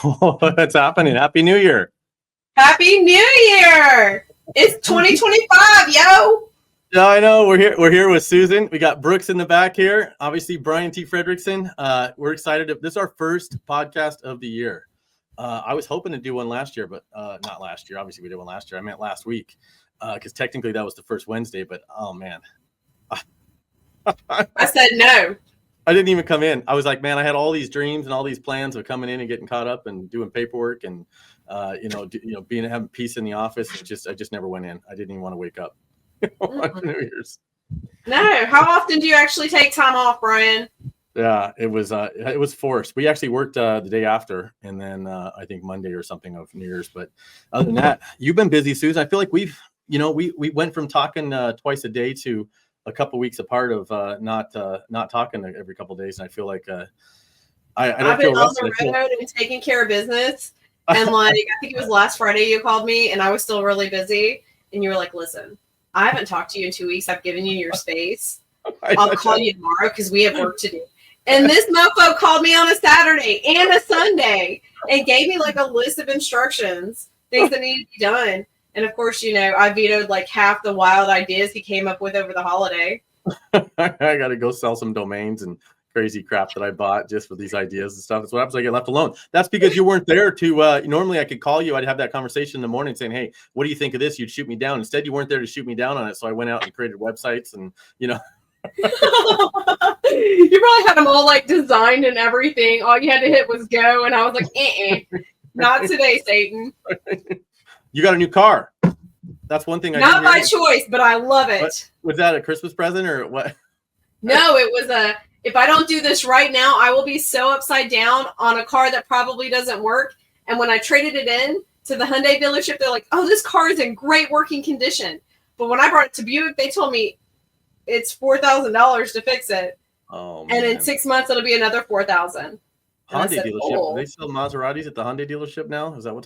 What's happening? Happy New Year. Happy New Year. It's 2025, yo. Yeah, I know. We're here with Susan. We got Brooks in the back here. Obviously, Brian T. Fredrickson. We're excited. This is our first podcast of the year. I was hoping to do one last year, but not last year. Obviously, we did one last year. I meant last week because technically that was the first Wednesday. But oh man, I said no. I didn't even come in. I was like, man, I had all these dreams and all these plans of coming in and getting caught up and doing paperwork and having peace in the office. I just never went in. I didn't even want to wake up on New Year's. No. How often do you actually take time off, Brian? Yeah, it was forced. We actually worked the day after, and then I think Monday or something of New Year's. But other than that, you've been busy, Susan. I feel like we went from talking twice a day to a couple weeks apart of not talking every couple of days, and I feel like I've been on the road and taking care of business. And like I think it was last Friday you called me, and I was still really busy. And you were like, "Listen, I haven't talked to you in 2 weeks. I've given you your space. I'll call you tomorrow because we have work to do." And this mofo called me on a Saturday and a Sunday and gave me like a list of instructions, things that needed to be done. And of course, I vetoed like half the wild ideas he came up with over the holiday. I got to go sell some domains and crazy crap that I bought just for these ideas and stuff. That's what happens. I get left alone. That's because you weren't there to, normally I could call you. I'd have that conversation in the morning saying, "Hey, what do you think of this?" You'd shoot me down. Instead, you weren't there to shoot me down on it. So I went out and created websites and, You probably had them all like designed and everything. All you had to hit was go. And I was like, not today, Satan. You got a new car. That's one thing. Not by choice, but I love it. Was that a Christmas present or what? No, it was if I don't do this right now, I will be so upside down on a car that probably doesn't work. And when I traded it in to the Hyundai dealership, they're like, "Oh, this car is in great working condition." But when I brought it to Buick, they told me it's $4,000 to fix it. Oh, man. And in 6 months, it'll be another $4,000. Hyundai dealership. Do they sell Maseratis at the Hyundai dealership now? Is that what?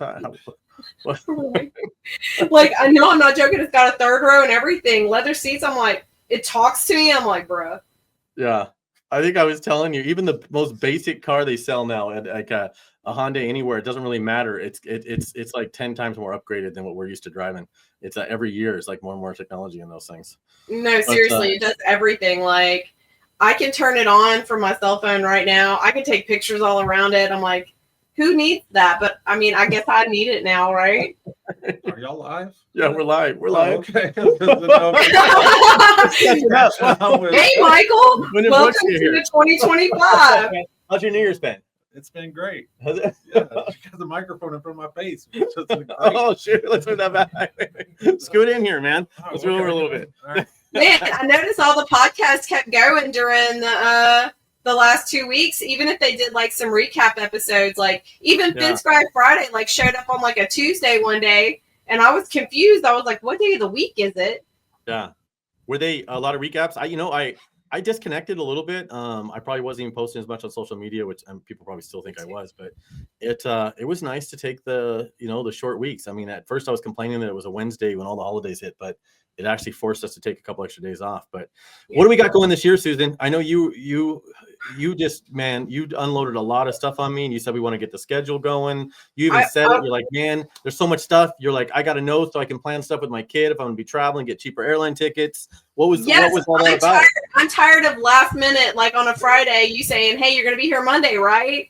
Like, I know I'm not joking. It's got a third row and everything. Leather seats. I'm like, it talks to me. I'm like, bruh. Yeah. I think I was telling you, even the most basic car they sell now at like a Hyundai anywhere, it doesn't really matter. It's like 10 times more upgraded than what we're used to driving. It's every year it's like more and more technology in those things. No, seriously, it does everything. Like, I can turn it on from my cell phone right now. I can take pictures all around it. I'm like, who needs that? But I mean, I guess I need it now, right? Are y'all live? Yeah, we're live. We're live. Okay. Hey, Michael. Welcome to the 2025. How's your New Year's been? It's been great. Has it? Yeah, you got the microphone in front of my face. Oh, shoot. Let's move that back. Scoot in here, man. Let's move over a little bit. Right. Man, I noticed all the podcasts kept going during the last 2 weeks, even if they did like some recap episodes, like even FinScribe Friday like showed up on like a Tuesday one day, and I was confused. I was like, what day of the week is it? Yeah. Were they a lot of recaps? I disconnected a little bit. I probably wasn't even posting as much on social media, which people probably still think I was, but it was nice to take the short weeks. I mean, at first I was complaining that it was a Wednesday when all the holidays hit, but it actually forced us to take a couple extra days off. But what do we got going this year, Susan? I know you unloaded a lot of stuff on me, and you said we want to get the schedule going. You even said it. You're like, man, there's so much stuff. You're like, I got to know so I can plan stuff with my kid if I'm going to be traveling, get cheaper airline tickets. What was all that about? I'm tired of last minute, like on a Friday, you saying, "Hey, you're going to be here Monday, right?"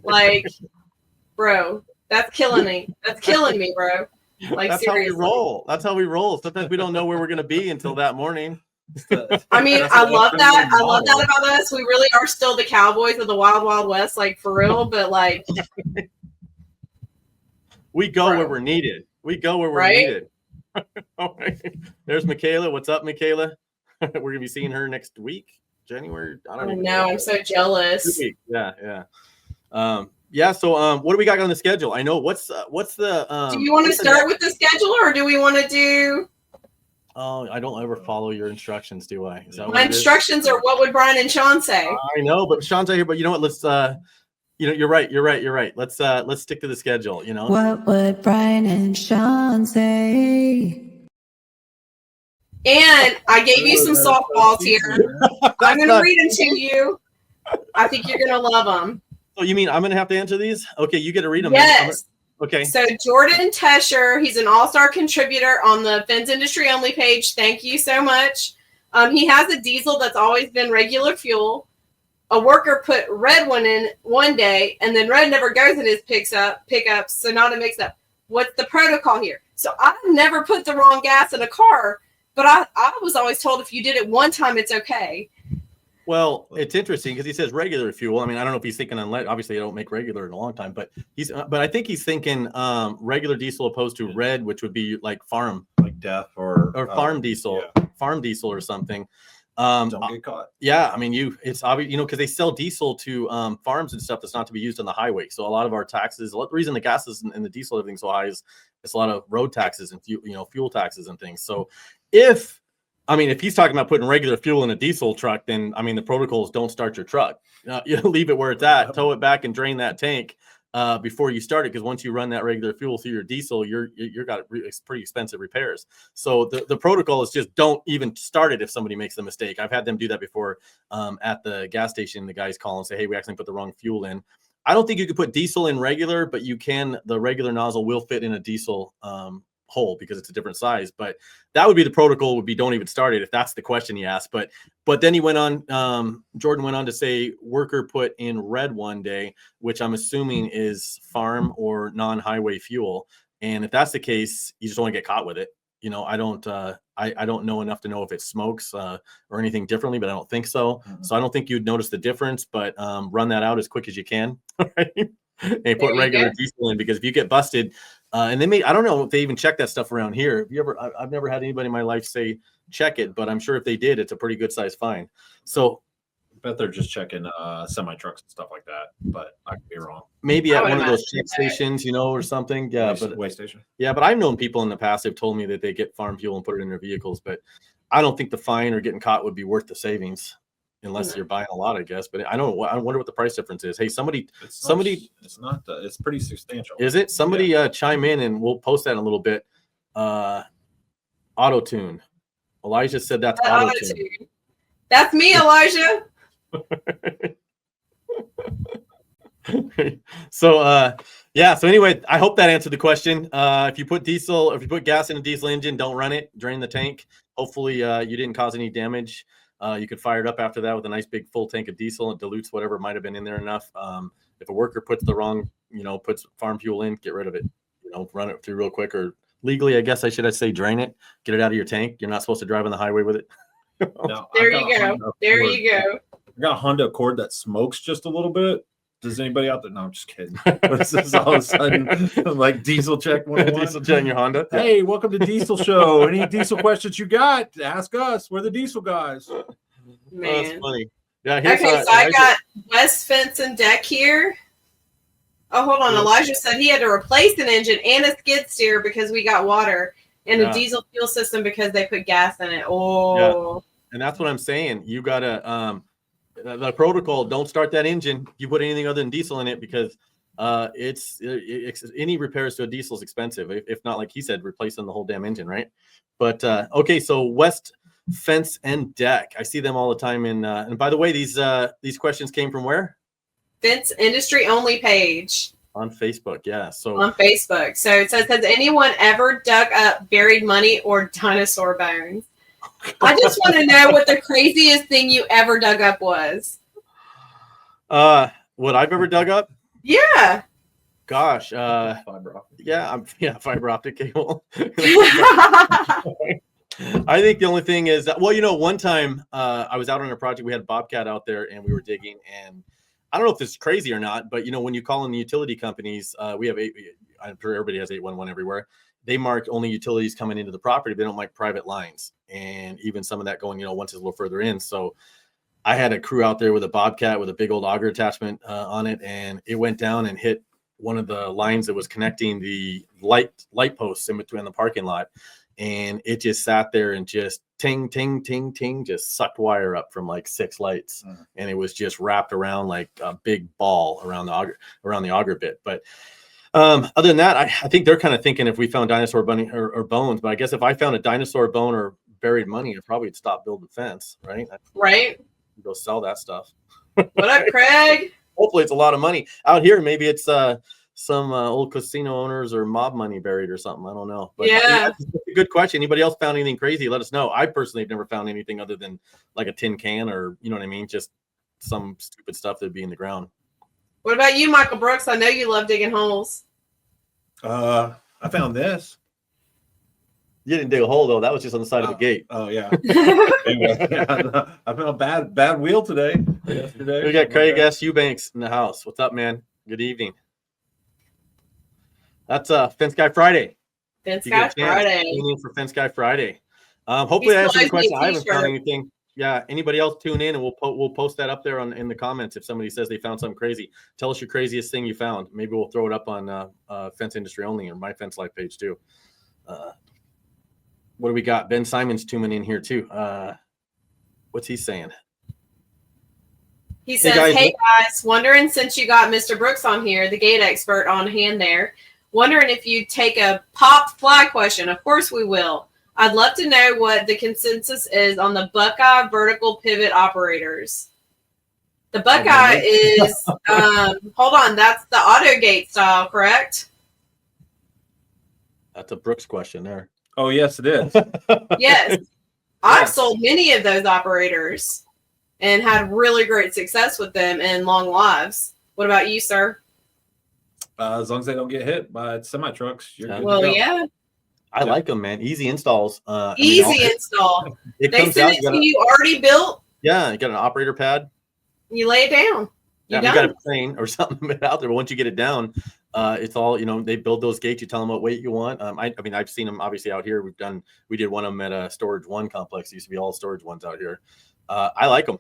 Like, bro, that's killing me. That's killing me, bro. Like, that's seriously. how we roll. That's how we roll. Sometimes we don't know where we're going to be until that morning. I mean, I love that. I love that about us. We really are still the Cowboys of the Wild Wild West, like for real. But like, we go where we're needed. We go where we're needed. All right. There's Michaela. What's up, Michaela? We're gonna be seeing her next week, January. I don't know. I'm so jealous. Yeah. So what do we got on the schedule? I know what's the do you want to start with the schedule, or do we want to do? Oh, I don't ever follow your instructions, do I? My instructions are what would Brian and Sean say? I know, but Sean's out here. But you know what? Let's you're right. Let's stick to the schedule. What would Brian and Sean say? And I gave you some softballs here. I'm going to read them to you. I think you're going to love them. So you mean I'm gonna have to answer these? Okay, you get to read them. Yes. Okay. So Jordan Tesher, he's an all-star contributor on the Fence Industry Only page. Thank you so much. He has a diesel that's always been regular fuel. A worker put red one in one day, and then red never goes in his pickups, so not a mix-up. What's the protocol here? So I never put the wrong gas in a car, but I was always told if you did it one time, it's okay. Well, it's interesting because he says regular fuel. I mean, I don't know if he's thinking on lead. Obviously, I don't make regular in a long time, but I think he's thinking regular diesel opposed to red, which would be like farm, Like DEF or farm diesel, farm diesel or something. Don't get caught. Yeah, I mean, it's obvious, because they sell diesel to farms and stuff that's not to be used on the highway. So a lot of our taxes, the reason the gas and the diesel everything's so high is it's a lot of road taxes and fuel taxes and things. So if he's talking about putting regular fuel in a diesel truck, then the protocols don't start your truck. Leave it where it's at, tow it back, and drain that tank before you start it. Because once you run that regular fuel through your diesel, you're got it's pretty expensive repairs. So the protocol is just don't even start it if somebody makes the mistake. I've had them do that before at the gas station. The guys call and say, "Hey, we actually put the wrong fuel in." I don't think you could put diesel in regular, but you can. The regular nozzle will fit in a diesel hole because it's a different size. But that would be the protocol, would be don't even start it if that's the question he asked. But then he went on, Jordan went on to say worker put in red one day, which I'm assuming is farm or non-highway fuel. And if that's the case, you just don't want to get caught with it. I don't know enough to know if it smokes or anything differently, but I don't think so. Mm-hmm. So I don't think you'd notice the difference, but run that out as quick as you can. Right? And put regular diesel in, because if you get busted, and I don't know if they even check that stuff around here. I've never had anybody in my life say check it, but I'm sure if they did, it's a pretty good size fine. So I bet they're just checking semi trucks and stuff like that, but I could be wrong. Maybe at one of those check stations, or something. Yeah, way station. Yeah, but I've known people in the past who've told me that they get farm fuel and put it in their vehicles, but I don't think the fine or getting caught would be worth the savings. Unless you're buying a lot, I guess. But I wonder what the price difference is. Hey, it's not. It's pretty substantial. Is it? Somebody chime in, and we'll post that in a little bit. Auto tune. Elijah said that's auto tune. That's me, Elijah. So so anyway, I hope that answered the question. If you put gas in a diesel engine, don't run it. Drain the tank. Hopefully, you didn't cause any damage. You could fire it up after that with a nice big full tank of diesel. It dilutes whatever might have been in there enough. If a worker puts the wrong, puts farm fuel in, get rid of it. Run it through real quick, or legally, I guess I should say drain it, get it out of your tank. You're not supposed to drive on the highway with it. There you go. I got a Honda Accord that smokes just a little bit. Does anybody out there? No, I'm just kidding. This is all of a sudden like diesel check 101. Diesel check in your Honda. Hey, welcome to Diesel Show. Any diesel questions you got? Ask us. We're the diesel guys. Man, oh, that's funny. Yeah. Okay, so I got West Fence and Deck here. Oh, hold on. Elijah said he had to replace an engine and a skid steer because we got water, and a diesel fuel system because they put gas in it. Oh, yeah. And that's what I'm saying. You gotta the protocol, don't start that engine. You put anything other than diesel in it, because it's any repairs to a diesel is expensive. If not, like he said, replacing the whole damn engine, right? But okay, so West Fence and Deck, I see them all the time. And by the way, these questions came from where? Fence Industry Only page on Facebook. Yeah, so on Facebook. So it says, has anyone ever dug up buried money or dinosaur bones? I just want to know what the craziest thing you ever dug up was. What I've ever dug up? Yeah. Gosh. Fiber optic. Fiber optic cable. I think the only thing is that, one time I was out on a project. We had a Bobcat out there, and we were digging. And I don't know if this is crazy or not, but when you call in the utility companies, we have I'm sure everybody has 811 everywhere. They mark only utilities coming into the property. They don't mark private lines, and even some of that going, once it's a little further in. So I had a crew out there with a Bobcat with a big old auger attachment on it, and it went down and hit one of the lines that was connecting the light posts in between the parking lot, and it just sat there and just ting, ting, ting, ting, just sucked wire up from like 6 lights, and it was just wrapped around like a big ball around the auger bit, but. Other than that, I think they're kind of thinking if we found dinosaur bunny or bones, but I guess if I found a dinosaur bone or buried money, I probably would stop building fence, right? Right. Go sell that stuff. What up, Craig? Hopefully it's a lot of money. Out here, maybe it's some old casino owners or mob money buried or something. I don't know. But Yeah. that's a good question. Anybody else found anything crazy? Let us know. I personally have never found anything other than like a tin can or, you know what I mean? Just some stupid stuff that'd be in the ground. What about you, Michael Brooks? I know you love digging holes. I found this. You didn't dig a hole though. That was just on the side of the gate. Oh yeah. Yeah, I found a bad wheel today. Yesterday. We got Craig S. Eubanks in the house. What's up, man? Good evening. That's Fence Guy Friday. Fence You get Guy a chance, Friday. tune in for Fence Guy Friday. Hopefully I answered the question. I haven't found T-shirt. anything. Yeah, anybody else tune in and we'll post that up there in the comments if somebody says they found something crazy. Tell us your craziest thing you found. Maybe we'll throw it up on Fence Industry Only or my Fence Life page too. What do we got? Ben Simon's tuning in here too. What's he saying? He says, guys. hey guys, wondering since you got Mr. Brooks on here, the gate expert on hand there, wondering if you'd take a pop fly question. Of course we will. I'd love to know what the consensus is on the Buckeye vertical pivot operators. The Buckeye is, hold on, that's the AutoGate style, correct? That's a Brooks question there. Oh yes, it is. Yes. I've sold many of those operators and had really great success with them and long lives. What about you, sir? As long as they don't get hit by semi trucks, you're good to Well, go. yeah. I like them, man. Easy installs. Easy install. It They comes send out. it You got to you already built. yeah, you got an operator pad. You lay it down. Yeah, You're you got done. a plane or something out there. But once you get it down, it's all, they build those gates. You tell them what weight you want. I mean, I've seen them obviously out here. We did one of them at a Storage One complex. It used to be all storage ones out here. I like them.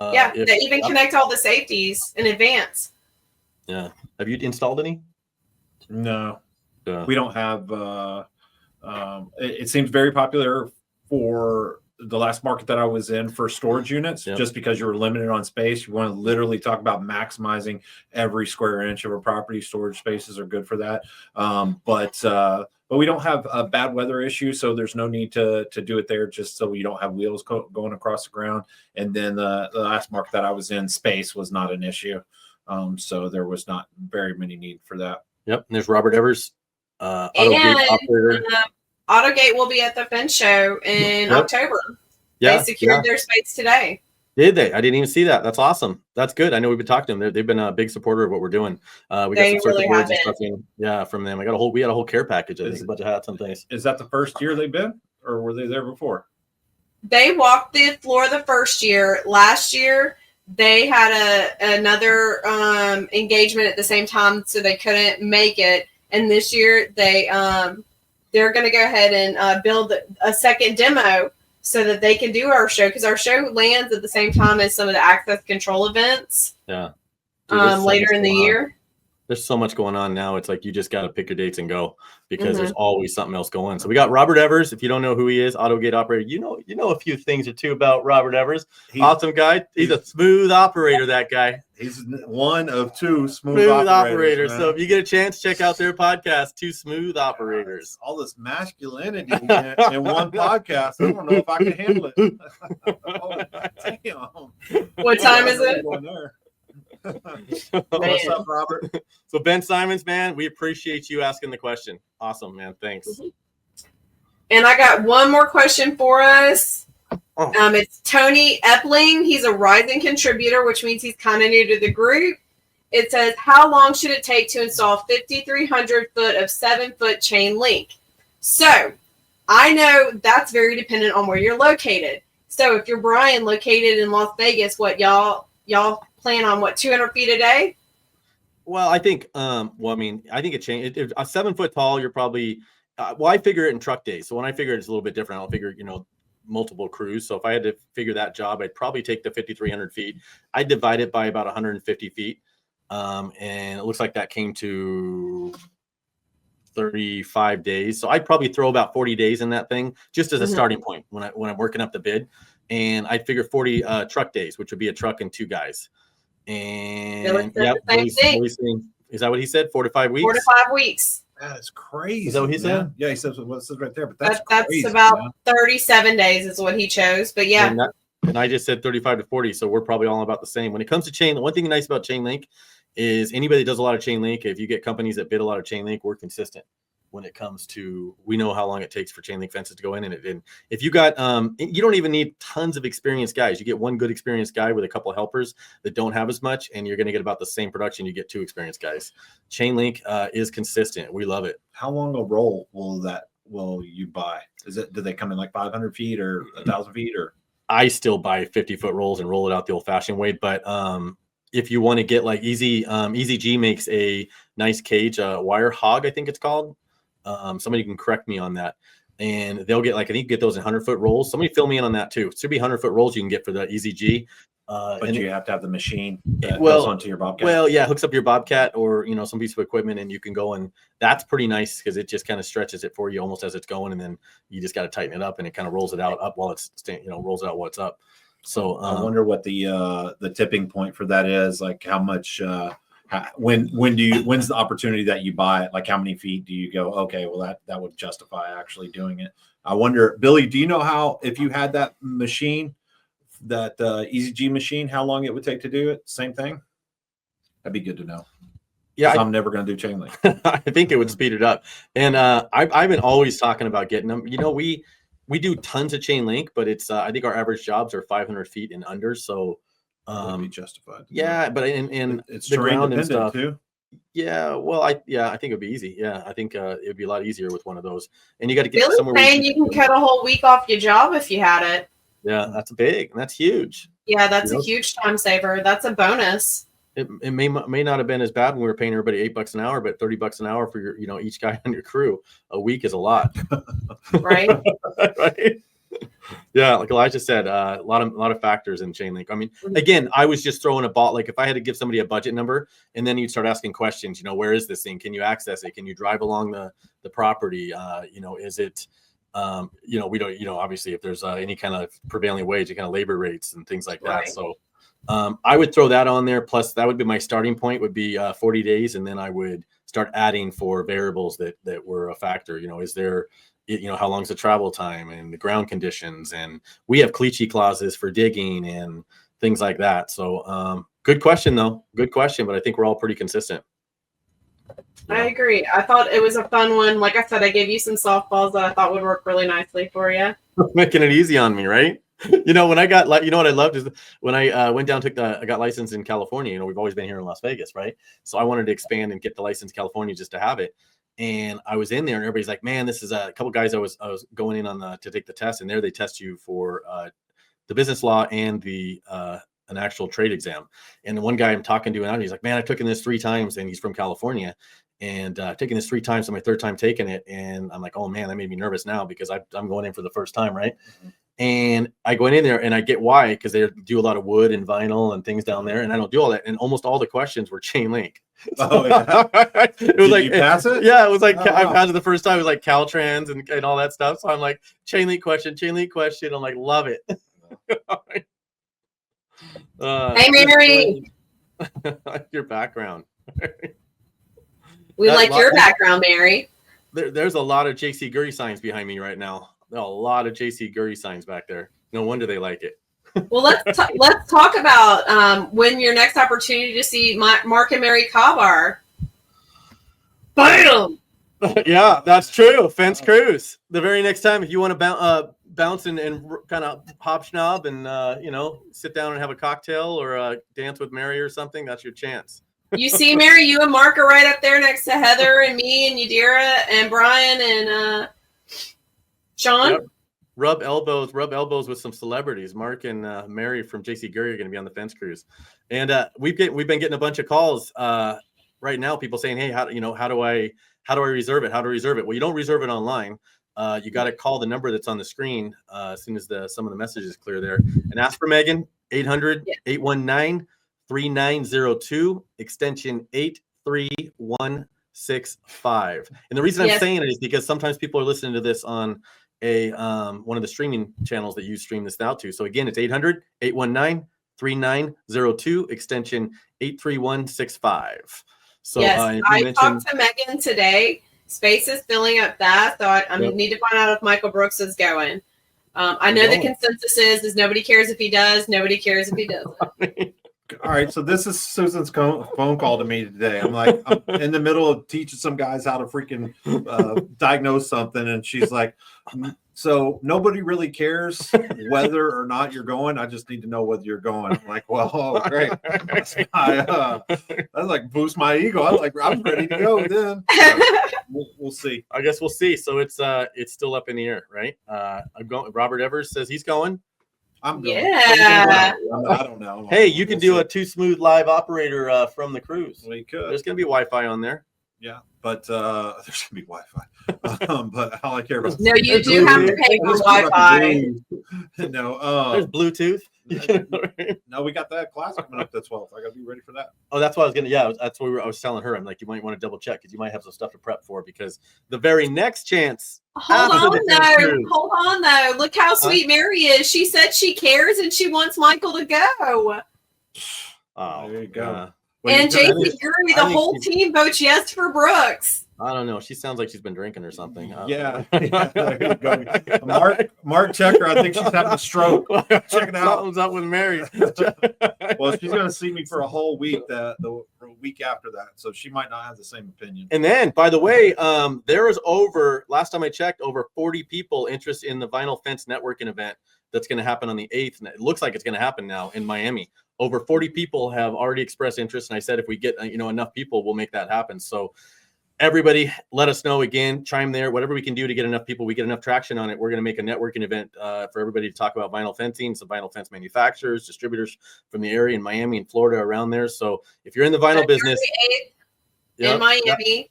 Yeah, they even connect all the safeties in advance. Yeah. Have you installed any? No, Yeah. we don't have. It seems very popular for the last market that I was in for storage units, Yep. just because you were limited on space. You want to literally talk about maximizing every square inch of a property. Storage spaces are good for that. But we don't have a bad weather issue, so there's no need to do it there, just so you don't have wheels going across the ground. And then the last market that I was in, space was not an issue. So there was not very many need for that. Yep. And there's Robert Evers, And AutoGate operator. AutoGate will be at the Fence Show in Yep. October. Yeah. They secured their space today. Did they? I didn't even see that. That's awesome. That's good. I know we've been talking to them. They've been a big supporter of what we're doing. We got They some really circuit boards have and stuff in. Yeah, from them. We had a whole care package. I think a bunch of hats and things. Is that the first year they've been, or were they there before? They walked the floor the first year. Last year, they had another engagement at the same time, so they couldn't make it. And this year, they're going to go ahead and build a second demo so that they can do our show, because our show lands at the same time as some of the access control events Yeah. Dude, there's so later much in the going on. year. There's so much going on now. It's like you just got to pick your dates and go because there's always something else going. So we got Robert Evers. If you don't know who he is, AutoGate operator. You know a few things or two about Robert Evers. Awesome guy. He's a smooth operator. That guy. He's one of two Smooth operators. man. So if you get a chance, check out their podcast, Two Smooth Operators. All this masculinity in one podcast. I don't know if I can handle it. Oh, damn. What time is it? What's up, Robert? So Ben Simons, man, we appreciate you asking the question. Awesome, man. Thanks. And I got one more question for us. Oh. It's Tony Epling. He's a rising contributor, which means he's kind of new to the group. It says, how long should it take to install 5,300 foot of 7-foot chain link? So I know that's very dependent on where you're located. So if you're Brian located in Las Vegas, what y'all plan on 200 feet a day? Well, I think, I think it changed. If a 7 foot tall, you're probably, I figure it in truck days. So when I figure it's a little bit different, I'll figure, multiple crews. So if I had to figure that job, I'd probably take the 5,300 feet. I'd divide it by about 150 feet. And it looks like that came to 35 days. So I'd probably throw about 40 days in that thing just as a starting point when I'm working up the bid. And I figure 40 truck days, which would be a truck and 2 guys. And the same thing. Is that what he said? 4 to 5 weeks? 4 to 5 weeks. That is crazy. Is that what he said? Man. Yeah, he says what it says right there. But that's That's crazy, about man. 37 days is what he chose. But yeah, And and I just said 35 to 40. So we're probably all about the same. When it comes to chain, the one thing nice about chain link is anybody that does a lot of chain link, if you get companies that bid a lot of chain link, we're consistent when it comes to, we know how long it takes for chain link fences to go in. And if you got, you don't even need tons of experienced guys. You get one good experienced guy with a couple of helpers that don't have as much, and you're going to get about the same production. You get 2 experienced guys. Chain link is consistent. We love it. How long a roll will you buy? Do they come in like 500 feet or 1,000 feet or? I still buy 50-foot rolls and roll it out the old fashioned way. But if you want to get like Easy G makes a nice cage, wire hog, I think it's called. Somebody can correct me on that, and they'll get like, I think you get those in 100-foot rolls. Somebody fill me in on that too. It should be 100-foot rolls you can get for the Easy G. But you have to have the machine that well, goes onto your Bobcat. Well, yeah, hooks up your Bobcat or, you know, some piece of equipment, and you can go, and that's pretty nice because it just kind of stretches it for you almost as it's going, and then you just got to tighten it up, and it kind of rolls it out up while it's rolls it out while it's up. So I wonder what the tipping point for that is. Like how much when's the opportunity that you buy it? Like how many feet do you go, okay, well that would justify actually doing it? I wonder, Billy, do you know how, if you had that machine, that Easy G machine, how long it would take to do it? Same thing? That'd be good to know. Yeah, I'm never going to do chain link. I think it would speed it up. And I've been always talking about getting them. You know, we do tons of chain link, but it's I think our average jobs are 500 feet and under. So Would be justified. yeah, but in it's the terrain ground and dependent stuff too. Yeah, well, I think it'd be easy. Yeah, I think it'd be a lot easier with one of those. And you got to get Billy's somewhere. saying you can cut a whole week off your job if you had it. Yeah, that's big. And that's huge. Yeah, that's You a know? huge time saver. That's a bonus. It may not have been as bad when we were paying everybody $8 an hour, but $30 an hour for your, you know, each guy on your crew a week is a lot, Right? right? Yeah, like Elijah said, a lot of factors in chain link. I mean, again, I was just throwing a ball. Like if I had to give somebody a budget number, and then you'd start asking questions. You know, where is this thing? Can you access it? Can you drive along the property? You know, is it? You know, we don't. You know, obviously, if there's any kind of prevailing wage, any kind of labor rates and things like that. Right. So. I would throw that on there. Plus, that would be my starting point. Would be 40 days, and then I would start adding for variables that were a factor. You know, is there, you know, how long's the travel time and the ground conditions, and we have cliche clauses for digging and things like that. So, good question though. Good question, but I think we're all pretty consistent. I agree. I thought it was a fun one. Like I said, I gave you some softballs that I thought would work really nicely for you. Making it easy on me, right? You know, when I got, you know, what I loved is when I went down, I got licensed in California. You know, we've always been here in Las Vegas, right? So I wanted to expand and get the license in California just to have it. And I was in there, and everybody's like, "Man, this is a couple guys." I was going in on to take the test, and there they test you for the business law and the an actual trade exam. And the one guy I'm talking to, and he's like, "Man, I've taken this 3 times," and he's from California. And taking this 3 times, on my 3rd time taking it, and I'm like, "Oh man, that made me nervous now because I'm going in for the first time, right?" Mm-hmm. And I go in there and I get why, because they do a lot of wood and vinyl and things down there, and I don't do all that. And almost all the questions were chain link. Oh, yeah. It was like, you pass it? Yeah, it was like, Oh, I wow. passed it the first time. It was like Caltrans and all that stuff. So I'm like, chain link question. I'm like, love it. Hey, Mary. Your background. We That like lot- your background, Mary. There's a lot of JC Gurry signs behind me right now. A lot of JC Gurry signs back there. No wonder they like it. Well, let's talk about when your next opportunity to see Mark and Mary Cobb are. Bam! Yeah, that's true. Fence cruise. The very next time, if you want to bounce and kind of hop schnob and you know, sit down and have a cocktail or dance with Mary or something, that's your chance. You see, Mary, you and Mark are right up there next to Heather and me and Yadira and Brian and Sean. Yep. Rub elbows with some celebrities. Mark and Mary from JC Gurry are going to be on the fence cruise, and we've been getting a bunch of calls right now. People saying, "Hey, how do I reserve it? How to reserve it?" Well, you don't reserve it online. You got to call the number that's on the screen as soon as some of the messages clear there, and ask for Megan. 800-819-3902 extension 83165. And the reason I'm saying it is because sometimes people are listening to this on a one of the streaming channels that you stream this out to. So again, it's 800-819-3902 extension 83165. So yes, I talked to Megan today. Space is filling up fast, so I need to find out if Michael Brooks is going. I know the consensus is nobody cares if he does, nobody cares if he doesn't. All right, so this is Susan's phone call to me today. I'm like, I'm in the middle of teaching some guys how to freaking diagnose something, and she's like, so nobody really cares whether or not you're going. I just need to know whether you're going. I'm like, well, oh, great. That's like boost my ego. I'm ready to go then. We'll see. I guess we'll see. So it's still up in the air, right? I'm going. Robert Evers says he's going. I'm going. Yeah. I don't know. Hey, you can do a Too Smooth live operator from the cruise. We could. There's going to be Wi-Fi on there. Yeah, but there's gonna be Wi-Fi. But all I care about. No, you do have to pay for Wi-Fi. No, there's Bluetooth. No, we got that class coming up the 12th. I gotta be ready for that. Oh, that's what I was gonna. Yeah, that's what I was telling her. I'm like, you might want to double check because you might have some stuff to prep for because the very next chance. Hold on though. Look how sweet Mary is. She said she cares and she wants Michael to go. Oh, there you go. And JC Gurley, the whole team votes yes for Brooks. I don't know. She sounds like she's been drinking or something. Yeah. There you go. Mark, check her. I think she's having a stroke. Check it out. Something's up with Mary. Well, she's going to see me for a whole week. The week after that, so she might not have the same opinion. And then, by the way, there is last time I checked, over 40 people interested in the Vinyl Fence networking event that's going to happen on the 8th. And it looks like it's going to happen now in Miami. Over 40 people have already expressed interest, and I said if we get enough people, we'll make that happen. So everybody, let us know again. Chime there, whatever we can do to get enough people. We get enough traction on it. We're going to make a networking event for everybody to talk about vinyl fencing, some vinyl fence manufacturers, distributors from the area in Miami and Florida around there. So if you're in the vinyl business, in Miami,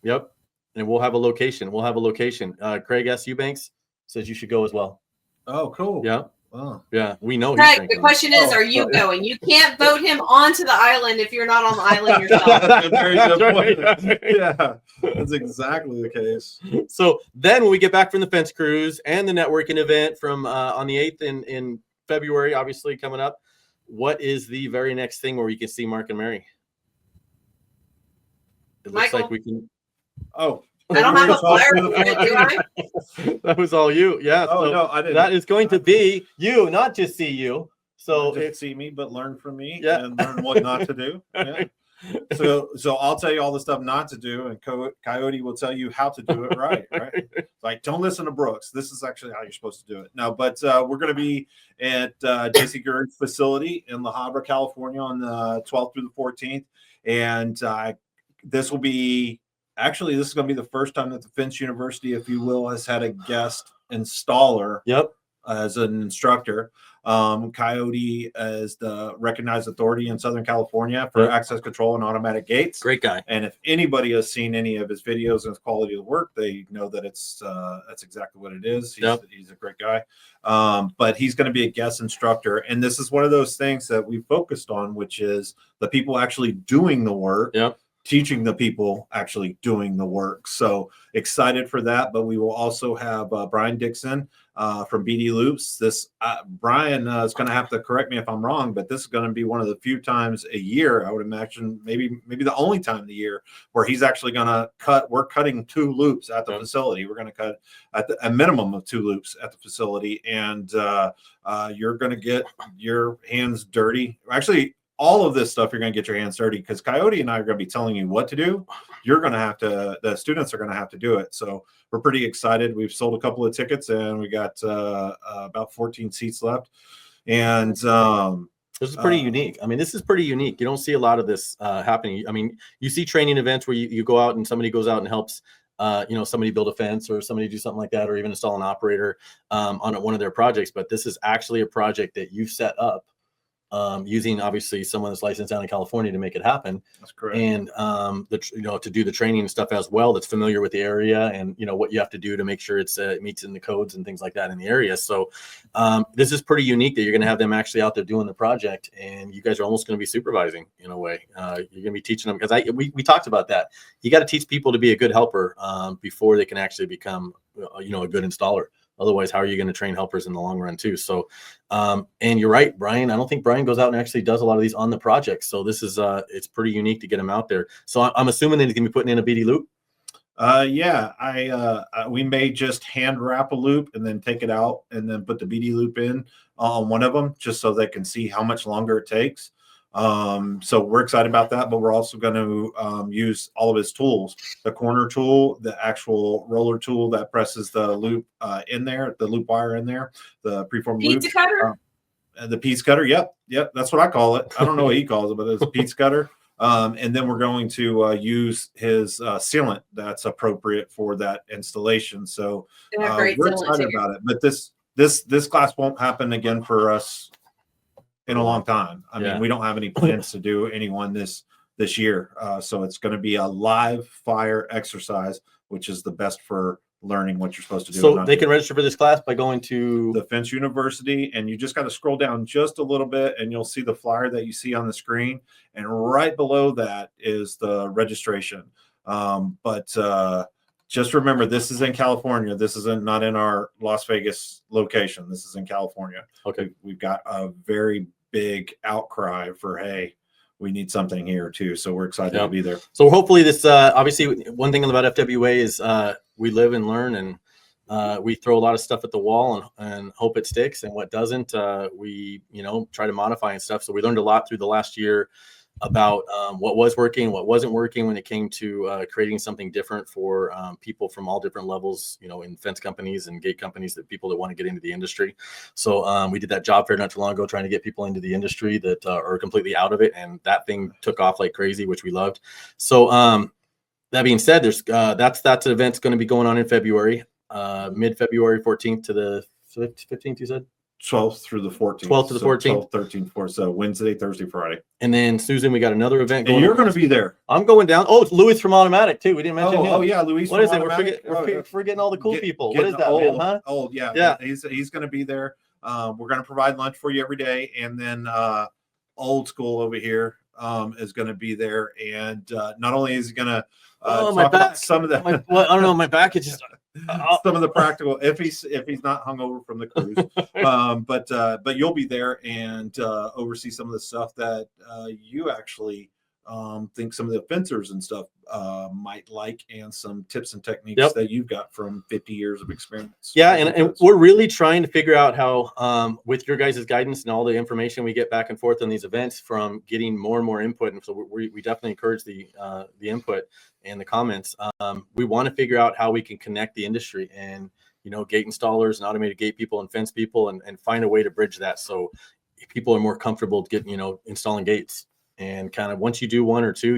yep, and we'll have a location. Craig S. Eubanks says you should go as well. Oh, cool. Yeah. Oh. Yeah, we know. Craig, the question is, are you going? You can't vote him onto the island if you're not on the island yourself. That's a very good point. Yeah, that's exactly the case. So then when we get back from the fence cruise and the networking event from on the 8th in February, obviously coming up, what is the very next thing where you can see Mark and Mary? It looks like we can. Oh. I don't have a flyer for it, do I? That was all you. Yeah. Oh, so no, I didn't. That is going to be you, not just see you. So not just see me, but learn from me and learn what not to do. Yeah. So I'll tell you all the stuff not to do, and Coyote will tell you how to do it right. Right? Like, don't listen to Brooks. This is actually how you're supposed to do it. No, but we're going to be at JC Gurley's facility in La Habra, California, on the 12th through the 14th, and this will be. Actually, this is going to be the first time that the Fence University, if you will, has had a guest installer as an instructor. Coyote is the recognized authority in Southern California for access control and automatic gates. Great guy. And if anybody has seen any of his videos and his quality of work, they know that that's exactly what it is. He's a great guy. But he's going to be a guest instructor. And this is one of those things that we focused on, which is the people actually doing the work. Yep. Teaching the people actually doing the work. So excited for that. But we will also have Brian Dixon from BD Loops. This Brian is going to have to correct me if I'm wrong, but this is going to be one of the few times a year, I would imagine, maybe the only time of the year where he's actually going to cut. We're cutting 2 loops at the facility. We're going to cut at a minimum of 2 loops at the facility, and you're going to get your hands dirty. Actually, all of this stuff, you're going to get your hands dirty because Coyote and I are going to be telling you what to do. You're going to have to, the students are going to have to do it. So we're pretty excited. We've sold a couple of tickets and we got about 14 seats left. And this is pretty unique. I mean, this is pretty unique. You don't see a lot of this happening. I mean, you see training events where you go out and somebody goes out and helps somebody build a fence or somebody do something like that, or even install an operator on one of their projects. But this is actually a project that you've set up. Using obviously someone that's licensed down in California to make it happen. That's correct. And to do the training and stuff as well, that's familiar with the area and what you have to do to make sure it meets in the codes and things like that in the area. So this is pretty unique that you're going to have them actually out there doing the project, and you guys are almost going to be supervising in a way. You're going to be teaching them because we talked about that. You got to teach people to be a good helper before they can actually become a good installer. Otherwise, how are you going to train helpers in the long run too? So, and you're right, Brian. I don't think Brian goes out and actually does a lot of these on the project. So this is it's pretty unique to get him out there. So I'm assuming that he's going to be putting in a BD loop. Yeah, we may just hand wrap a loop and then take it out and then put the BD loop in on one of them just so they can see how much longer it takes. So we're excited about that, but we're also going to use all of his tools, the corner tool, the actual roller tool that presses the loop in there, the loop wire in there, the preformed loop. Pizza cutter? The pizza cutter. Yep. That's what I call it. I don't know what he calls it, but it's a pizza cutter. And then we're going to use his sealant that's appropriate for that installation. So we're excited about it. But this class won't happen again for us in a long time. I mean, we don't have any plans to do anyone this year. So it's going to be a live fire exercise, which is the best for learning what you're supposed to do. So they can register for this class by going to the Fence University, and you just got to scroll down just a little bit and you'll see the flyer that you see on the screen. And right below that is the registration. But just remember, this is in California. This isn't not in our Las Vegas location. This is in California. Okay. We've got a very big outcry for, hey, we need something here too. So we're excited to be there. So hopefully this, obviously one thing about FWA is we live and learn, and we throw a lot of stuff at the wall and hope it sticks. And what doesn't, we, try to modify and stuff. So we learned a lot through the last year about what was working, what wasn't working when it came to creating something different for people from all different levels, in fence companies and gate companies, that people that want to get into the industry. So we did that job fair not too long ago, trying to get people into the industry that are completely out of it. And that thing took off like crazy, which we loved. So that being said, there's that's an event's going to be going on in February, mid-February 14th to the 15th, you said? 12th through the 14th. 12th to the 14th. 12, 13, 14. So Wednesday, Thursday, Friday. And then Susan, we got another event going. And you're going to be there. I'm going down. Oh, it's Louis from Automatic too. We didn't mention him. Oh yeah, Louis. What is it? We're forgetting all the cool people. What is that, man? Huh? Oh yeah. Yeah. He's going to be there. We're going to provide lunch for you every day, and then Old School over here is going to be there, and not only is he going to talk about some of the. I don't know. My back is just. Some of the practical, if he's not hungover from the cruise, but you'll be there and oversee some of the stuff that you actually think some of the fencers and stuff might like, and some tips and techniques that you've got from 50 years of experience. Yeah, and we're really trying to figure out how, with your guys' guidance and all the information we get back and forth on these events, from getting more and more input. And so we definitely encourage the input and the comments. We want to figure out how we can connect the industry and, gate installers and automated gate people and fence people, and find a way to bridge that so people are more comfortable getting, installing gates. And kind of once you do one or two,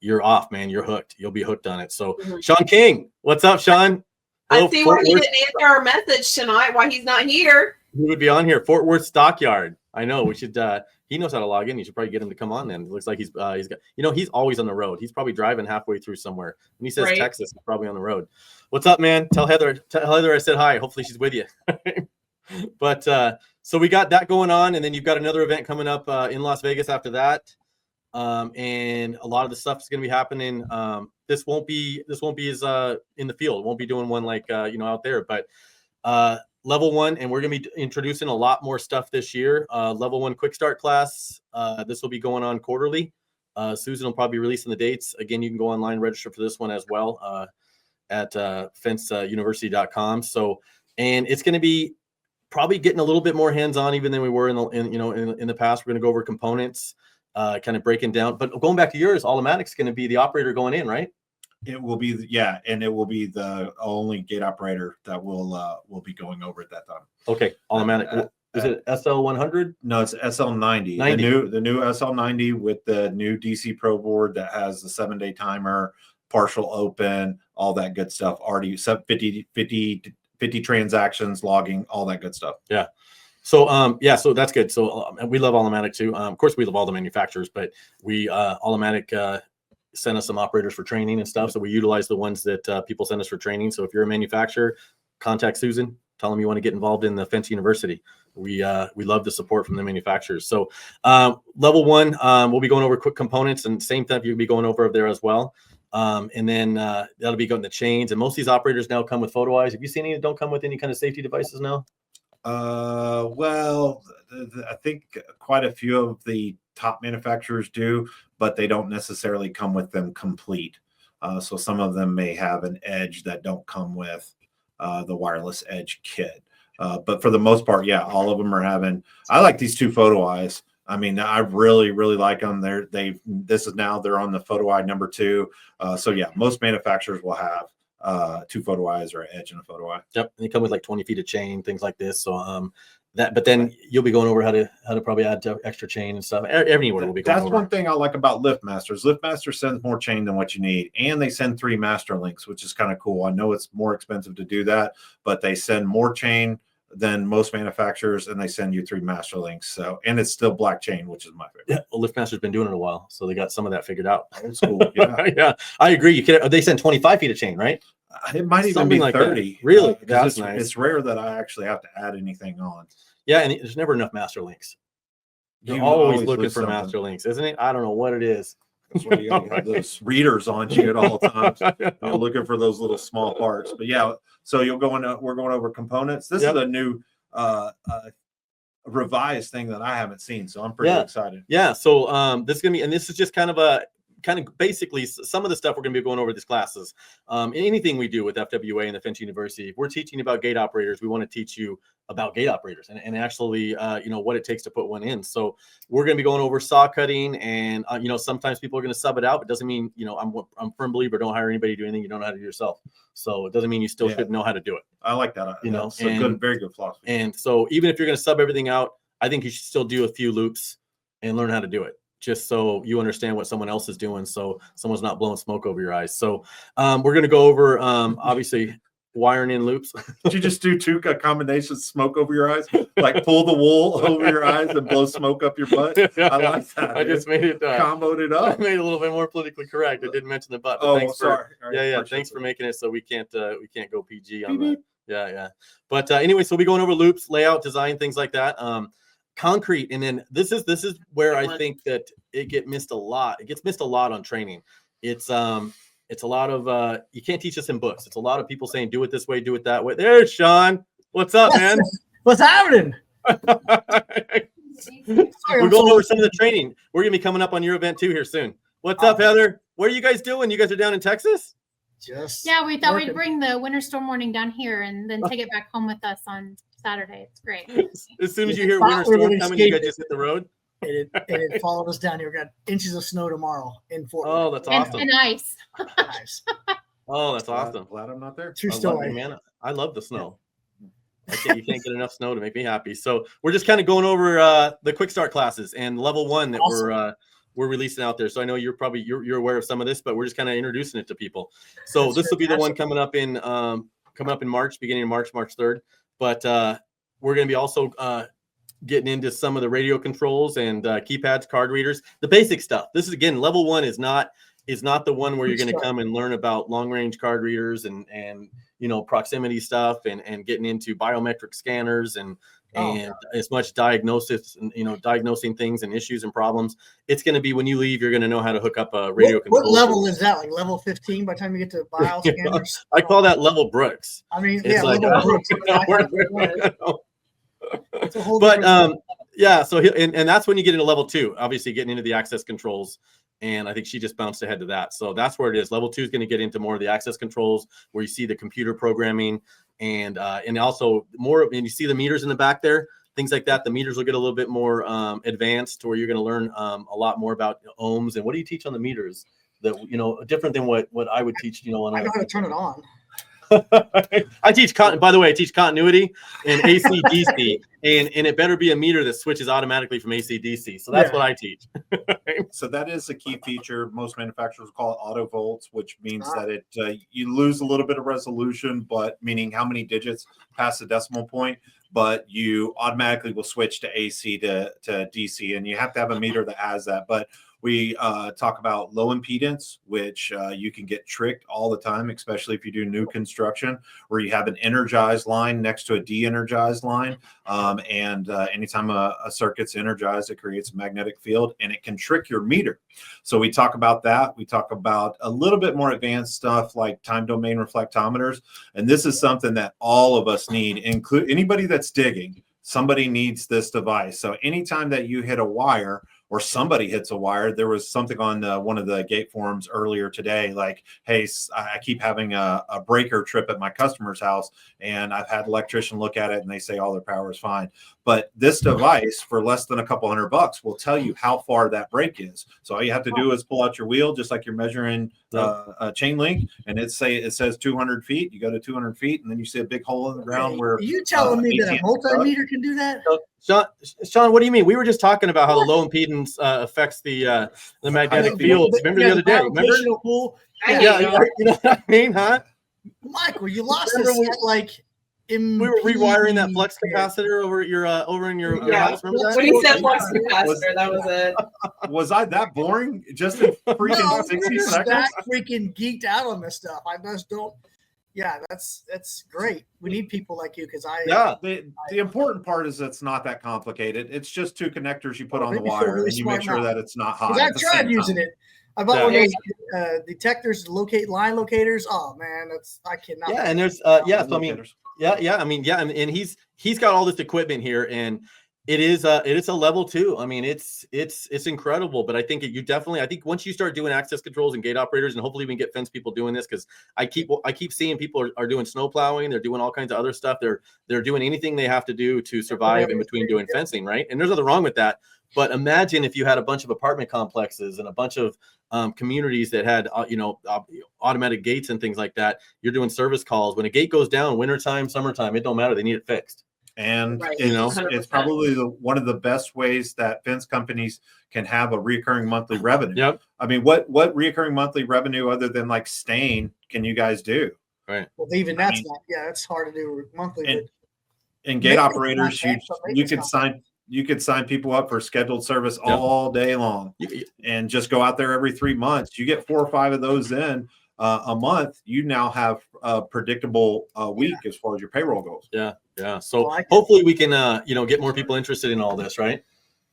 you're off, man. You're hooked. You'll be hooked on it. So Sean King, what's up, Sean? I see why he didn't answer our message tonight, why he's not here. He would be on here. Fort Worth Stockyard. I know we should, he knows how to log in. You should probably get him to come on then. It looks like he's got, he's always on the road. He's probably driving halfway through somewhere. When he says Texas, he's probably on the road. What's up, man? Tell Heather I said hi. Hopefully she's with you. But so we got that going on, and then you've got another event coming up in Las Vegas after that. And a lot of the stuff is going to be happening. This won't be as in the field. Won't be doing one like out there, but level one, and we're going to be introducing a lot more stuff this year. Level one quick start class. This will be going on quarterly. Susan will probably be releasing the dates. Again, you can go online and register for this one as well at fenceuniversity.com. So, and it's going to be probably getting a little bit more hands-on even than we were in the past. We're going to go over components, kind of breaking down. But going back to yours, Automatic's going to be the operator going in, right? It will be, and it will be the only gate operator that will be going over at that time. Okay, Automatic. Is it SL100? No, it's SL90. 90. The new SL90 with the new DC Pro board that has the 7-day timer, partial open, all that good stuff. Already 50 transactions, logging, all that good stuff. Yeah. So so that's good. So we love Automatic too. Of course, we love all the manufacturers, but we Automatic send us some operators for training and stuff. So we utilize the ones that people send us for training. So if you're a manufacturer, contact Susan. Tell them you want to get involved in the Fence University. We love the support from the manufacturers. So level one, we'll be going over quick components, and same thing you'll be going over there as well. And then that'll be going to chains. And most of these operators now come with photo eyes. Have you seen any that don't come with any kind of safety devices now? Well, I think quite a few of the top manufacturers do, but they don't necessarily come with them complete. So some of them may have an edge that don't come with the wireless edge kit. But for the most part, yeah, all of them are having. I like these two Photo Eyes. I mean, I really, really like them. They're on the Photo Eye number 2. So yeah, most manufacturers will have 2 Photo Eyes or an edge and a Photo Eye. Yep, and they come with like 20 feet of chain, things like this. So but then you'll be going over how to probably add extra chain and stuff. Everywhere will be going That's over. one thing I like about LiftMasters. LiftMaster sends more chain than what you need, and they send 3 master links, which is kind of cool. I know it's more expensive to do that, but they send more chain than most manufacturers, and they send you 3 master links. So, and it's still black chain, which is my favorite. Yeah, well, LiftMaster's been doing it a while, so they got some of that figured out. Old school, yeah. Yeah, I agree. They send 25 feet of chain, right? It might even Something be like 30. that. Really? 'cause That's it's, nice. It's rare that I actually have to add anything on. Yeah, and there's never enough master links. You're You always looking lose for something. master links, isn't it? I don't know what it is. That's why you gotta have those readers on you at all times. You're looking for those little small parts. But yeah, so we're going over components. This Yep. is a new revised thing that I haven't seen, so I'm pretty excited. Yeah, so this is gonna be, and this is just kind of basically some of the stuff we're going to be going over these classes. Anything we do with FWA and the Finch University, if we're teaching about gate operators, we want to teach you about gate operators and actually, what it takes to put one in. So we're going to be going over saw cutting, and sometimes people are going to sub it out, but doesn't mean, I'm a firm believer, don't hire anybody to do anything you don't know how to do yourself. So it doesn't mean you still should know how to do it. I like that. It's a good, very good philosophy. And so even if you're going to sub everything out, I think you should still do a few loops and learn how to do it, just so you understand what someone else is doing, so someone's not blowing smoke over your eyes. So we're going to go over, obviously, wiring in loops. Did you just do 2 combinations, smoke over your eyes, like pull the wool over your eyes and blow smoke up your butt? I like that. I just made it comboed it I up. made it a little bit more politically correct. I didn't mention the butt. But Oh, thanks sorry. Thanks for making it so we can't go PG on that. Yeah. But anyway, so we'll be going over loops, layout, design, things like that. Concrete, and then this is where I think that it gets missed a lot. It gets missed a lot on training. It's a lot of you can't teach this in books. It's a lot of people saying do it this way, do it that way. There's Sean. What's up, man? What's happening? We're going over some of the training. We're gonna be coming up on your event too here soon. What's up, Heather? What are you guys doing? You guys are down in Texas? Yeah, we thought working. we'd bring the winter storm warning down here and then take it back home with us on Saturday. It's great. As soon as you hear Thought winter we were storm gonna coming, you escape guys it. just hit the road. It followed us down here. We got inches of snow tomorrow in Fort Worth. Oh, that's And, awesome. and ice. Nice. Oh, that's awesome. Glad I'm not there. True I love story. it, man. I love the snow. You can't get enough snow to make me happy. So we're just kind of going over the quick start classes and level 1 that we're releasing out there. So I know you're aware of some of this, but we're just kind of introducing it to people. So That's this will be the one fantastic. coming up in March, beginning of March 3rd. But we're going to be also getting into some of the radio controls and keypads, card readers, the basic stuff. This is, again, level 1 is not the one where you're going to come and learn about long range card readers and proximity stuff and getting into biometric scanners and as much diagnosis and diagnosing things and issues and problems. It's going to be when you leave, you're going to know how to hook up a radio What control. level is that? Like level 15 by the time you get to bio scanners? I call that level Brooks. I mean, It's yeah, like, level Brooks. It's a whole But different- yeah, so and that's when you get into level 2, obviously getting into the access controls. And I think she just bounced ahead to that. So that's where it is. Level 2 is going to get into more of the access controls where you see the computer programming and also more, and you see the meters in the back there, things like that. The meters will get a little bit more advanced, where you're going to learn a lot more about ohms. And what do you teach on the meters that, different than what I would teach, I know how to turn it on. I teach by the way, I teach continuity and AC DC, and it better be a meter that switches automatically from AC DC. So that's what I teach. So that is a key feature. Most manufacturers call it auto volts, which means that you lose a little bit of resolution, but meaning how many digits past the decimal point, but you automatically will switch to AC to DC, and you have to have a meter that has that. But we talk about low impedance, which you can get tricked all the time, especially if you do new construction, where you have an energized line next to a de-energized line. And anytime a circuit's energized, it creates a magnetic field, and it can trick your meter. So we talk about that. We talk about a little bit more advanced stuff like time domain reflectometers. And this is something that all of us need, include anybody that's digging. Somebody needs this device. So anytime that you hit a wire, or somebody hits a wire. There was something on one of the gate forums earlier today, like, hey, I keep having a breaker trip at my customer's house, and I've had an electrician look at it and they say all their power is fine. But this device for less than a couple $100 will tell you how far that break is. So all you have to do is pull out your wheel, just like you're measuring a chain link, and it says 200 feet. You go to 200 feet, and then you see a big hole in the ground where. Are you telling me that a multimeter can do that? Sean, what do you mean? We were just talking about how the low impedance affects the magnetic fields. Remember the other day? Remember? Pool? Yeah, you know what I mean, huh? Michael, you lost Remember us at like. We were rewiring that flux capacitor over in your house. Remember that? When he said flux capacitor, that was it. Was I that boring? Just in freaking 60 seconds? That freaking geeked out on this stuff. I just don't. Yeah, that's great. We need people like you because the important part is it's not that complicated. It's just two connectors you put on the wire, and you make sure that it's not hot. I've tried using it. I bought one of those detectors to locate line locators. Oh man, I cannot. Yeah, and there's so I mean, and he's got all this equipment here, and it is a level 2. I mean, it's incredible. But I think I think once you start doing access controls and gate operators, and hopefully we can get fence people doing this, because I keep seeing people are doing snow plowing, they're doing all kinds of other stuff. They're doing anything they have to do to survive in between doing fencing, right? And there's nothing wrong with that. But imagine if you had a bunch of apartment complexes and a bunch of communities that had, automatic gates and things like that. You're doing service calls. When a gate goes down, wintertime, summertime, it don't matter. They need it fixed. And it's probably one of the best ways that fence companies can have a recurring monthly revenue. Yep. I mean, what recurring monthly revenue other than like stain can you guys do? Right. Well, even that's not. Yeah, that's hard to do monthly. And gate operators, you could sign people up for scheduled service all day long, and just go out there every 3 months. You get 4 or 5 of those in a month. You now have a predictable week as far as your payroll goes. Yeah. So hopefully we can, get more people interested in all this, right?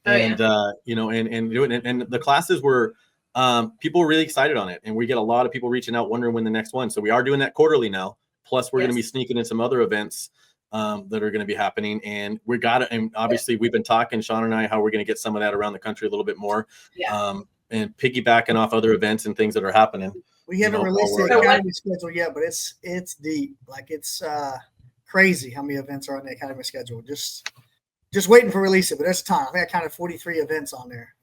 And do it. And the classes were, people were really excited on it, and we get a lot of people reaching out wondering when the next one. So we are doing that quarterly now. Plus, we're going to be sneaking in some other events that are going to be happening, and and obviously we've been talking, Sean and I, how we're going to get some of that around the country a little bit more, and piggybacking off other events and things that are happening. We haven't released the academy schedule yet, but it's deep. Like it's crazy how many events are on the academy schedule. Just waiting for release it, but there's time. I think I counted 43 events on there.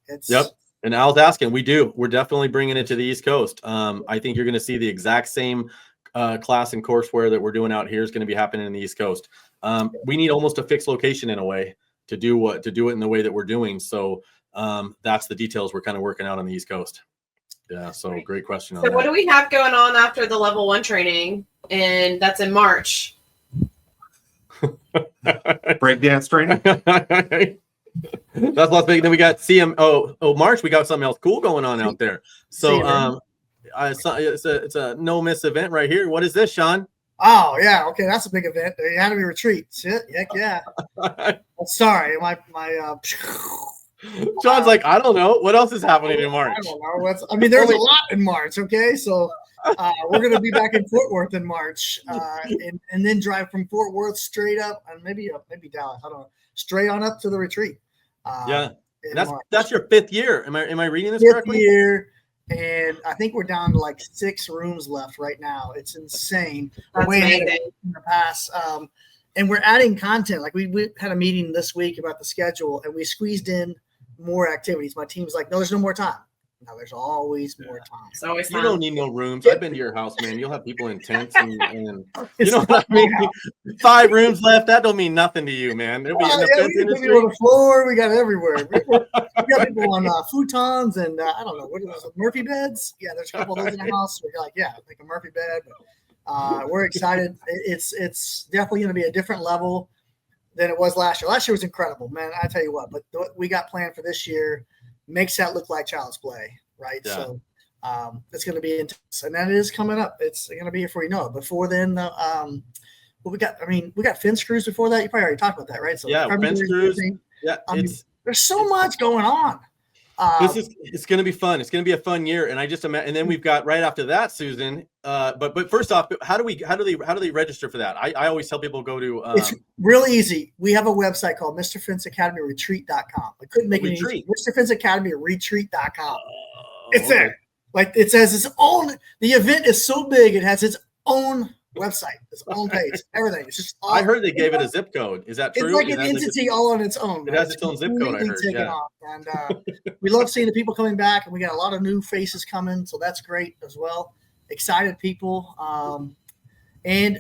And I was asking, we're definitely bringing it to the East Coast. I think you're going to see the exact same class and courseware that we're doing out here is going to be happening in the East Coast. We need almost a fixed location in a way to do it in the way that we're doing. So that's the details we're kind of working out on the East Coast. Yeah. So great question. So what do we have going on after the level 1 training? And that's in March. Breakdance training. That's last big. Then we got March. We got something else cool going on out there. So it's a no miss event right here. What is this, Sean? Oh yeah, okay, that's a big event. The Academy Retreat. Shit, heck yeah. Sorry, my Sean's like, I don't know what else is happening in March. I don't know. There's a lot in March. Okay, so we're gonna be back in Fort Worth in March, and then drive from Fort Worth straight up, and maybe Dallas. I don't know, straight on up to the retreat. That's your 5th year. Am I reading this correctly? 5th year. And I think we're down to like 6 rooms left right now. It's insane. That's amazing. In the past, and we're adding content. Like we had a meeting this week about the schedule, and we squeezed in more activities. My team's like, no, there's no more time. No, there's always more time. It's always you don't need no rooms. I've been to your house, man. You'll have people in tents, and you know what I mean. 5 rooms left. That don't mean nothing to you, man. There'll be we got people on the floor. We got everywhere. We got people on futons and I don't know what is it, Murphy beds. Yeah, there's a couple of those in the house. We're like, like a Murphy bed. We're excited. It's definitely going to be a different level than it was last year. Last year was incredible, man. I tell you what. But what we got planned for this year makes that look like child's play, right? Yeah. So it's going to be intense, and that is coming up. It's going to be before you know it. Before then, we got fence crews before that. You probably already talked about that, right? So fence crews. Yeah, there's so much going on. It's going to be fun. It's going to be a fun year, and I just imagine. And then we've got right after that, Susan. But first off, how do they register for that? I always tell people go to. It's real easy. We have a website called Mr. Fence Academy Retreat.com. I couldn't make it easy. Mr. Fence Academy Retreat.com. It's there. Like it says its own. The event is so big, it has its own website, its own page, everything. It's just. I heard they gave it a zip code. Is that true? It's like an entity all on its own. It has its own zip code. I heard. Yeah. Off. And we love seeing the people coming back, and we got a lot of new faces coming, so that's great as well. Excited people, and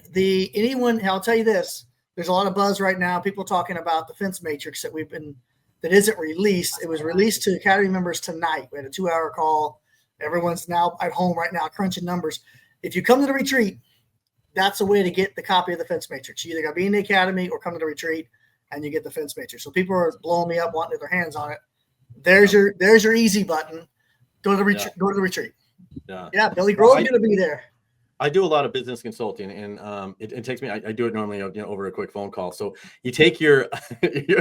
I'll tell you this: there's a lot of buzz right now. People talking about the fence matrix that isn't released. It was released to Academy members tonight. We had a 2-hour call. Everyone's now at home right now crunching numbers. If you come to the retreat, that's a way to get the copy of the fence matrix. You either got to be in the academy or come to the retreat, and you get the fence matrix. So people are blowing me up, wanting to get their hands on it. There's your easy button. Go to the retreat. Go to the retreat. Yeah, Billy Grove's going to be there. I do a lot of business consulting, and it takes me. I do it normally, over a quick phone call. So you take your.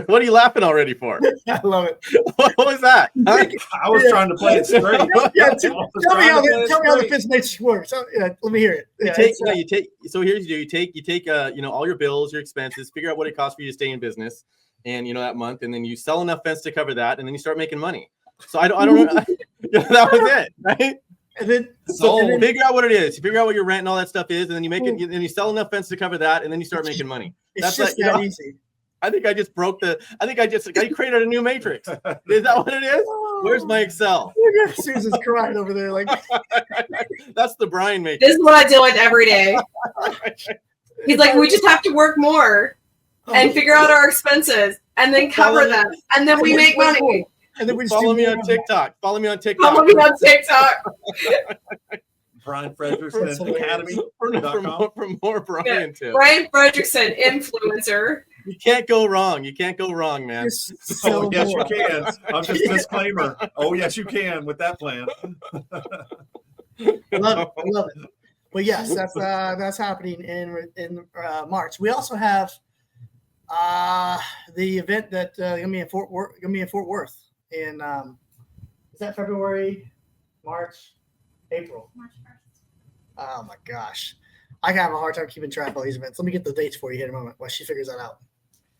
What are you laughing already for? I love it. What was that? Huh? I was trying to play it straight. Tell me how the fence matrix works. Let me hear it. You take. So here's you take all your bills, your expenses, figure out what it costs for you to stay in business, and that month, and then you sell enough fence to cover that, and then you start making money. So I don't know. That was it, right? And then figure out what it is. You figure out what your rent and all that stuff is, and then you make it. And you sell enough fence to cover that, and then you start making money. It's just that easy. I think I just broke the. I created a new matrix. Is that what it is? Where's my Excel? Susan's crying over there. Like that's the Brian matrix. This is what I deal with every day. He's like, we just have to work more and figure out our expenses, and then cover them, and then we make money. And then we follow me on TikTok. Follow me on TikTok. Brian Frederickson Academy. For more Brian tips. Brian Frederickson, influencer. You can't go wrong. You can't go wrong, man. Oh, yes, you can. I'm just disclaimer. Oh, yes, you can with that plan. Love it. But yes, that's happening in March. We also have the event that gonna be in Fort Worth. In is that February, March, April? March 1st. Oh my gosh, I have a hard time keeping track of all these events. Let me get the dates for you here in a moment while she figures that out.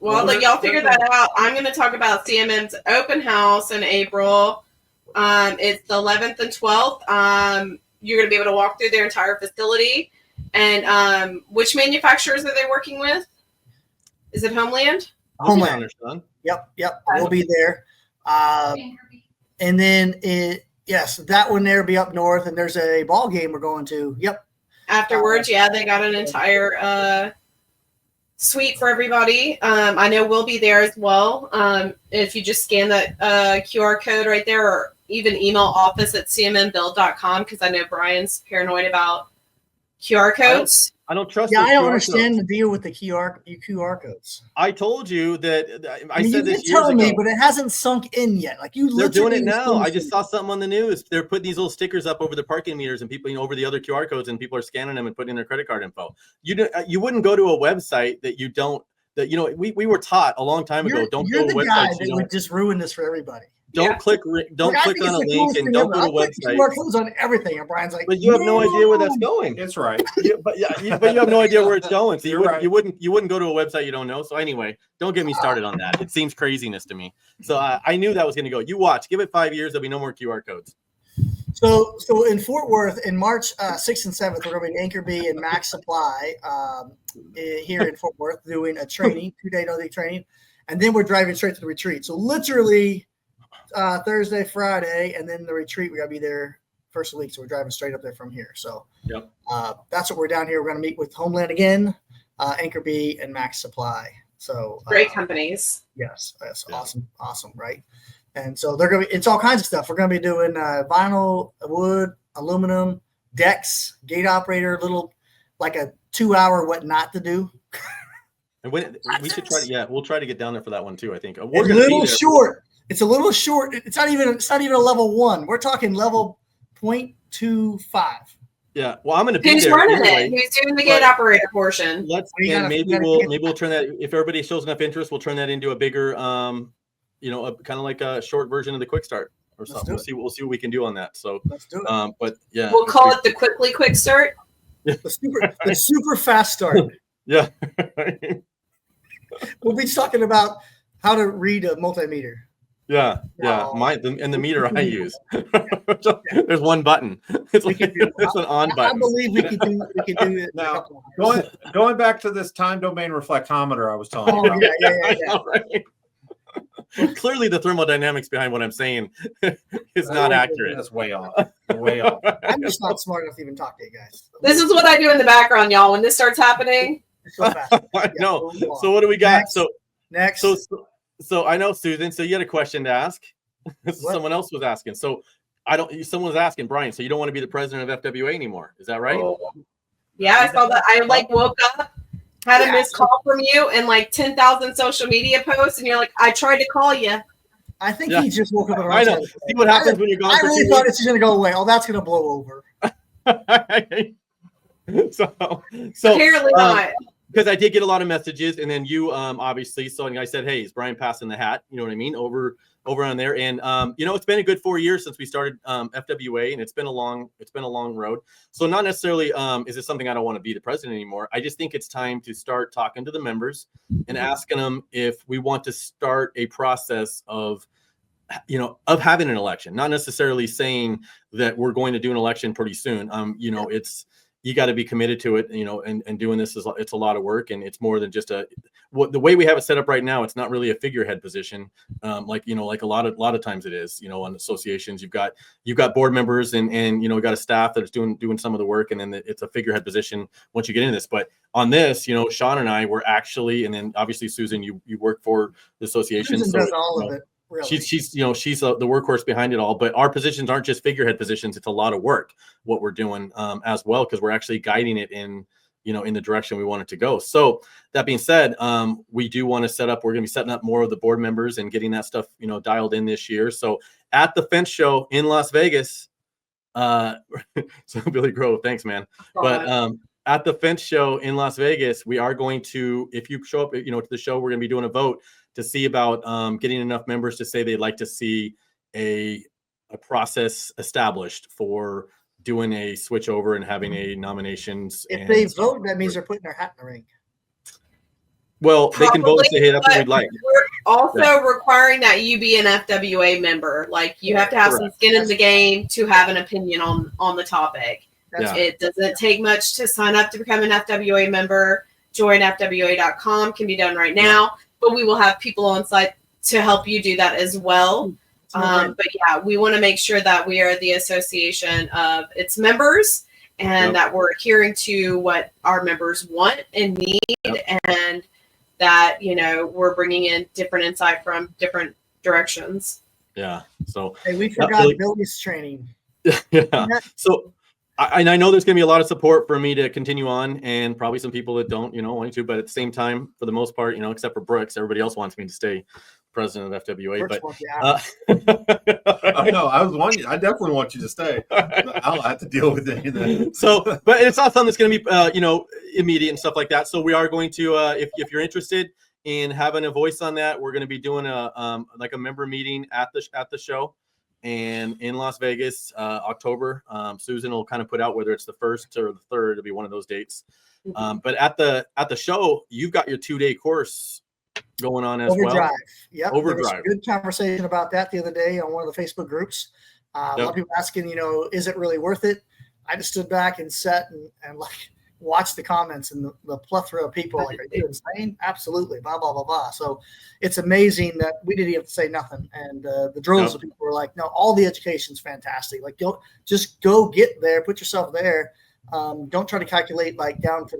Well, I'll let y'all figure that out. I'm going to talk about CMM's open house in April. It's the 11th and 12th. You're going to be able to walk through their entire facility. And which manufacturers are they working with? Is it Homeland? Homeland. Yep. We'll be there. And then that one there be up north, and there's a ball game we're going to. Yep. Afterwards, they got an entire suite for everybody. I know we'll be there as well. If you just scan that QR code right there, or even email office@cmmbuild.com, because I know Brian's paranoid about QR codes. I don't trust. Yeah, I don't understand the deal with the QR codes. I told you that. I mean, said you this tell years me, ago. but it hasn't sunk in yet. Like they're doing it now. I just saw something on the news. They're putting these little stickers up over the parking meters, and people, over the other QR codes, and people are scanning them and putting in their credit card info. You wouldn't go to a website that you don't. That we were taught a long time ago. Don't go to a website. That would just ruin this for everybody. Don't click on a link and don't go to a website. QR codes on everything, and Brian's like, but you have no idea where that's going. It's right. But you have no idea where it's going. So you wouldn't go to a website you don't know. So anyway, don't get me started on that. It seems craziness to me. So I knew that was going to go. You watch. Give it 5 years. There'll be no more QR codes. So in Fort Worth, in March 6th and 7th, we're going to be in Anchor B and Max Supply here in Fort Worth doing a training, 2-day no-day training, and then we're driving straight to the retreat. So literally. Thursday, Friday, and then the retreat. We got to be there first of the week, so we're driving straight up there from here. So that's what we're down here. We're going to meet with Homeland again, Anchor B, and Max Supply. So great companies. Yes, that's awesome, right? And so they're going to be. It's all kinds of stuff. We're going to be doing vinyl, wood, aluminum, decks, gate operator, little like a 2-hour what not to do. And we should try to. We'll try to get down there for that one too. I think we're a little short. It's a little short. It's not even a level 1. We're talking level 0.25. Yeah. Well, I'm going to be Who's there. running it? Who's doing the gate operator portion? Maybe we'll turn that. If everybody shows enough interest, we'll turn that into a bigger, kind of like a short version of the quick start. or Let's something. do We'll it. see. We'll see what we can do on that. So, Let's do it. but yeah, We'll call it the quick start. The super fast start. yeah. We'll be talking about how to read a multimeter. Yeah, No. and the meter I use. There's one button. It's We like can do- it's an on I button. believe we can do it. in a Now, couple of hours. Going back to this time domain reflectometer I was telling you Oh about. yeah. I know, right? Clearly, the thermodynamics behind what I'm saying is not accurate. That's way off. Way off. I'm just not smart enough to even talk to you guys. This is what I do in the background, y'all. When this starts happening, It's so fast. I know. we'll move on. So what do we got? Next. Next. So I know, Susan. So you had a question to ask. What? Someone else was asking. So someone was asking, Brian. So you don't want to be the president of FWA anymore? Is that right? Oh, yeah, I saw that. I woke up, had a missed call from you, and 10,000 social media posts, and you're like, I tried to call you. I think Yeah. he just woke up. I know. See what happens when you're gone I for really 2 thought it's going to go away. Oh, that's going to blow over. weeks. so Apparently not. because I did get a lot of messages, and then you obviously. So and I said, hey, is Brian passing the hat? You know what I mean? Over on there, and it's been a good 4 years since we started FWA, and it's been a long road. So not necessarily is it something I don't want to be the president anymore. I just think it's time to start talking to the members and asking them if we want to start a process of having an election, not necessarily saying that we're going to do an election pretty soon. It's, you got to be committed to it, and doing this it's a lot of work, and it's more than just the way we have it set up right now. It's not really a figurehead position, like a lot of times it is, on associations. You've got board members and we've got a staff that's doing some of the work, and then it's a figurehead position once you get into this. But on this, Sean and I were actually, and then obviously Susan, you work for the association. Susan so does all of it. Really. She's the workhorse behind it all, but our positions aren't just figurehead positions. It's a lot of work what we're doing as well, because we're actually guiding it in the direction we want it to go. So that being said, we do want to we're going to be setting up more of the board members and getting that stuff dialed in this year. So at the Fence Show in Las Vegas, so Billy Grove, thanks man. But at the Fence Show in Las Vegas, we are going to, if you show up to the show, we're going to be doing a vote to see about getting enough members to say they'd like to see a process established for doing a switch over and having a nominations. If they vote, that means they're putting their hat in the ring. Well, they can vote and say, hey, that's what we'd like. We're also requiring that you be an FWA member. You have to have some skin in the game to have an opinion on the topic. Yeah. It doesn't take much to sign up to become an FWA member. JoinFWA.com can be done right now, but we will have people on site to help you do that as well. But yeah, we want to make sure that we are the association of its members, and that we're adhering to what our members want and need, and that we're bringing in different insight from different directions. Yeah. So hey, we forgot Billy's training. yeah. So I know there's going to be a lot of support for me to continue on, and probably some people that don't, want to, but at the same time, for the most part, except for Brooks, everybody else wants me to stay president of FWA. Brooks I know. I definitely want you to stay. I'll have to deal with anything. So, but it's not something that's going to be, immediate and stuff like that. So we are going to, if you're interested in having a voice on that, we're going to be doing a member meeting at the show. And in Las Vegas, October, Susan will kind of put out whether it's the 1st or the 3rd. It'll be one of those dates. But at the show, you've got your 2-day course going on as Overdrive. well. Yep. Overdrive. There was a good conversation about that the other day on one of the Facebook groups. A lot of people asking, is it really worth it? I just stood back and sat and watched the comments and the plethora of people are you insane? Absolutely. Blah, blah, blah, blah. So it's amazing that we didn't have to say nothing. And the droves of people were like, no, all the education's fantastic. Go get there, put yourself there. Don't try to calculate down to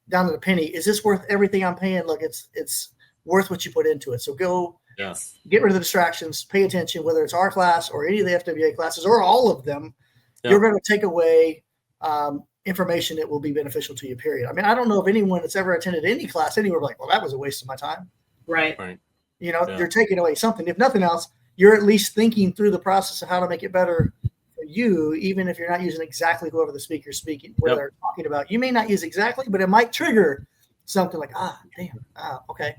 the penny. Is this worth everything I'm paying? Look, it's worth what you put into it. So go get rid of the distractions, pay attention, whether it's our class or any of the FWA classes or all of them. You're going to take away information that will be beneficial to you, period. I mean, I don't know of anyone that's ever attended any class anywhere like, well, that was a waste of my time. Right. You're taking away something. If nothing else, you're at least thinking through the process of how to make it better for you, even if you're not using exactly whoever the speaker's speaking, what they're talking about. You may not use exactly, but it might trigger something like, okay.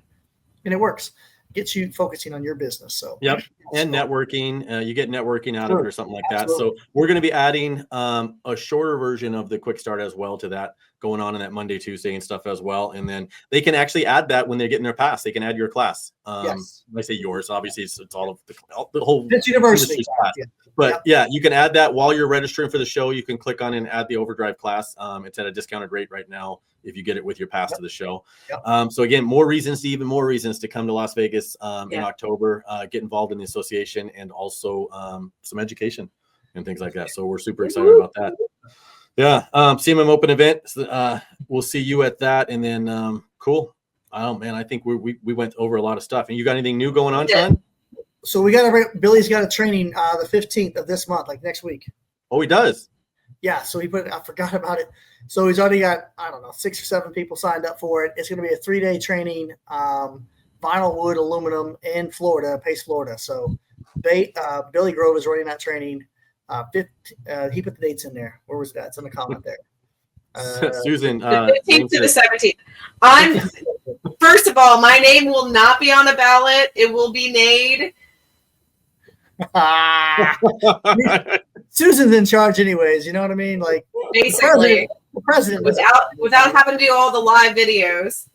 And it works. gets you focusing on your business. So Yep. And So- networking, you get networking out of it Sure. or something like that. Absolutely. So we're going to be adding a shorter version of the quick start as well to that going on in that Monday, Tuesday and stuff as well. And then they can actually add that when they get in their pass. They can add your class. Yes. When I say yours, obviously it's all of the whole Pitt University. industry's class. Yeah. But Yep. yeah, you can add that while you're registering for the show. You can click on and add the Overdrive class. It's at a discounted rate right now if you get it with your pass to the show. Yep. So again, even more reasons to come to Las Vegas in October, get involved in the association, and also some education and things like that. So we're super excited about that. Yeah, CMM Open event. We'll see you at that, and then cool. Oh man, I think we went over a lot of stuff. And you got anything new going on, Sean? So Billy's got a training the 15th of this month, like next week. Oh, he does. Yeah, so I forgot about it. So he's already got, I don't know, 6 or 7 people signed up for it. It's going to be a 3-day training, vinyl, wood, aluminum in Florida, Pace, Florida. So Billy Grove is running that training. He put the dates in there. Where was that? It's in the comment there. Susan. The 15th to the 17th. First of all, my name will not be on the ballot. It will be Nade. Susan's in charge anyways, you know what I mean? Like Basically, the president without having to do all the live videos.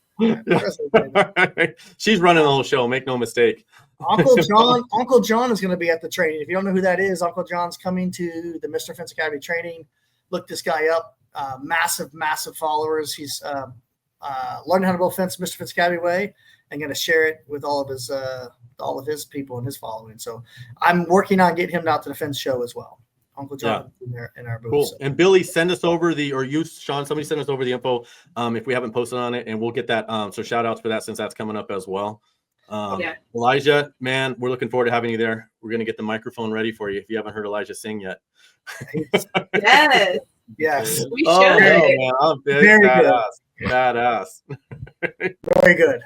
She's running the whole show, make no mistake. Uncle John is going to be at the training. If you don't know who that is, Uncle John's coming to the Mr. Fence Academy training. Look this guy up. Massive followers. He's learning how to build fence Mr. Fence Academy way and going to share it with all of his people and his following. So I'm working on getting him out to the fence show as well. Uncle John in our booth. Cool. So. And Billy, send us over Sean, somebody send us over the info if we haven't posted on it, and we'll get that. So shout outs for that since that's coming up as well. Elijah, man, we're looking forward to having you there. We're going to get the microphone ready for you if you haven't heard Elijah sing yet. Yes. Yes. We should. Oh, no, man, I'm big. Very Badass. Very good.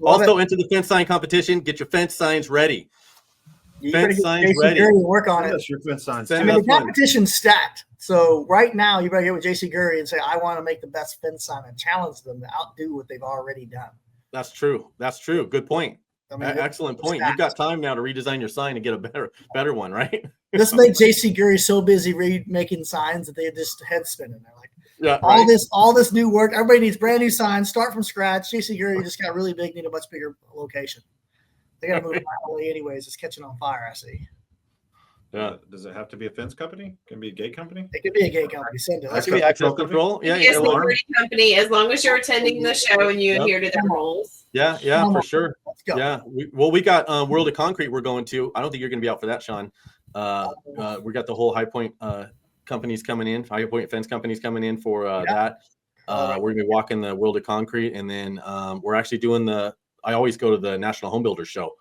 Also, into the fence sign competition. Get your fence signs ready. Fence signs ready. Work on it. Yes, your fence signs. The competition's stacked. So right now, you better get with JC Gurry and say, I want to make the best fence sign and challenge them to outdo what they've already done. That's true. Good point. I mean, Excellent point. You've got time now to redesign your sign and get a better one, right? Just make JC Gurry so busy making signs that they just head spinning. They're like, yeah, all this new work. Everybody needs brand new signs. Start from scratch. JC Gurry just got really big. Need a much bigger location. They got to move away anyways. It's catching on fire. I see. Yeah. Does it have to be a fence company? Can it be a gate company? It could be a gay company. Send it. That could be access control. Yeah, Yes, yeah, security company, as long as you're attending the show and you adhere to their rules. yeah, for sure. Let's go. Yeah, we got World of Concrete. We're going to. I don't think you're going to be out for that, Sean. We got the whole High Point companies coming in. High Point fence companies coming in for that. We're going to be walking the World of Concrete, and then we're actually doing I always go to the National Home Builders Show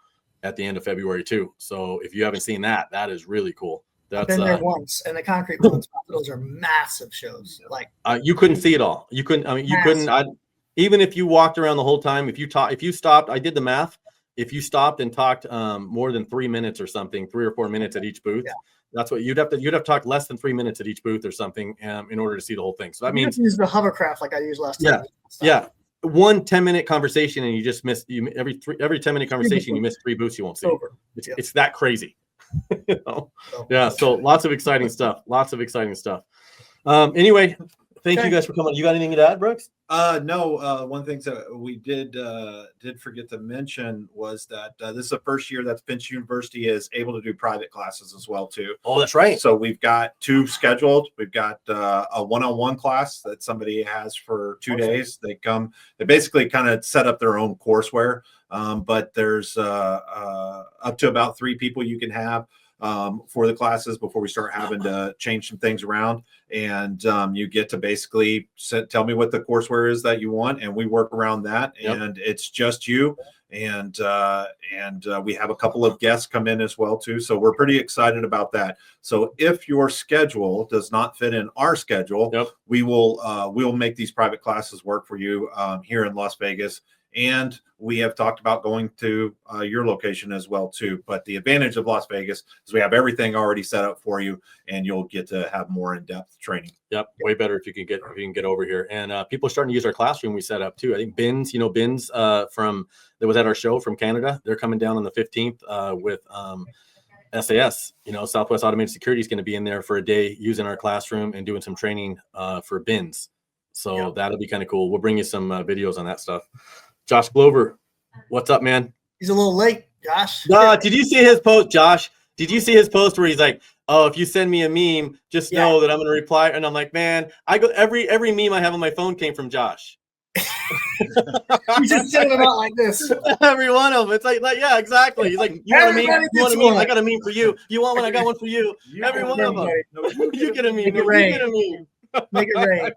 at the end of February too. So if you haven't seen that is really cool. I've That's been there once, and the concrete ones. Those are massive shows. Like you couldn't see it all. You couldn't. I mean, you couldn't. Even if you walked around the whole time, if you stopped, I did the math. If you stopped and talked more than 3 minutes or something, 3 or 4 minutes at each booth, that's what you'd have to talk less than 3 minutes at each booth or something in order to see the whole thing. So that means use the hovercraft like I used last time. Yeah. 1 10-minute conversation and you just miss every 10-minute conversation you miss 3 booths you won't see. It's that crazy. Yeah, so lots of exciting stuff. Anyway, thank you guys for coming. You got anything to add, Brooks? No. One thing that we did forget to mention was that this is the first year that Finch University is able to do private classes as well too. Oh, that's right. So we've got 2 scheduled. We've got a one-on-one class that somebody has for 2 days. They basically kind of set up their own courseware, but there's up to about 3 people you can have for the classes before we start having to change some things around. And you get to basically tell me what the courseware is that you want, and we work around that. Yep. And it's just you. And we have a couple of guests come in as well too. So we're pretty excited about that. So if your schedule does not fit in our schedule, we'll make these private classes work for you here in Las Vegas. And we have talked about going to your location as well too. But the advantage of Las Vegas is we have everything already set up for you, and you'll get to have more in-depth training. Yep, way better if you can get over here. And people are starting to use our classroom we set up too. I think Bins, Bins from that was at our show from Canada. They're coming down on the 15th with SAS. Southwest Automated Security is going to be in there for a day using our classroom and doing some training for Bins. So that'll be kind of cool. We'll bring you some videos on that stuff. Josh Glover, what's up, man? He's a little late, Josh. Did you see his post, Josh? Did you see his post where he's like, "Oh, if you send me a meme, just know that I'm gonna reply." And I'm like, man, I go every meme I have on my phone came from Josh. He's just sending them out like this. Every one of them. It's like yeah, exactly. He's like, you want a meme? You want a meme? I got a meme for you. You want one? I got one for you. Every one of them. You get a meme. You get a meme. Make it rain.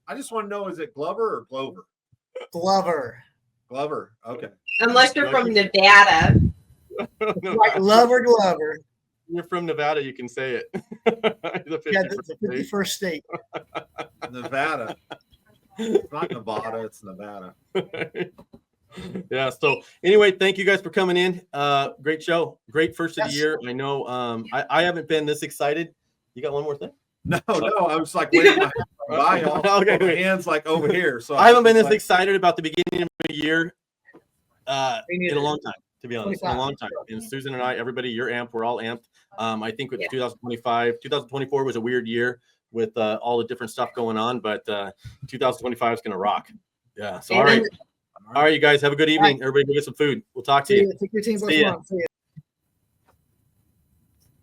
I just want to know, is it Glover or Glover? Glover. Glover. Okay. Unless you're from Nevada. Like Lover Glover. You're from Nevada, you can say it. The 51st state. Nevada. It's not Nevada, it's Nevada. Yeah. So anyway, thank you guys for coming in. Great show. Great first of the year. I know I haven't been this excited. You got one more thing? No, I was like waiting my by y'all. Okay, my hands like over here. So I haven't been this excited about the beginning of the year in a long time, to be honest. In a long time. And Susan and I, everybody, you're amped. We're all amped. I think with 2024 was a weird year with all the different stuff going on, but 2025 is going to rock. Yeah. So all right, you guys have a good evening. Everybody go get some food. We'll talk to you. Take your team. See ya.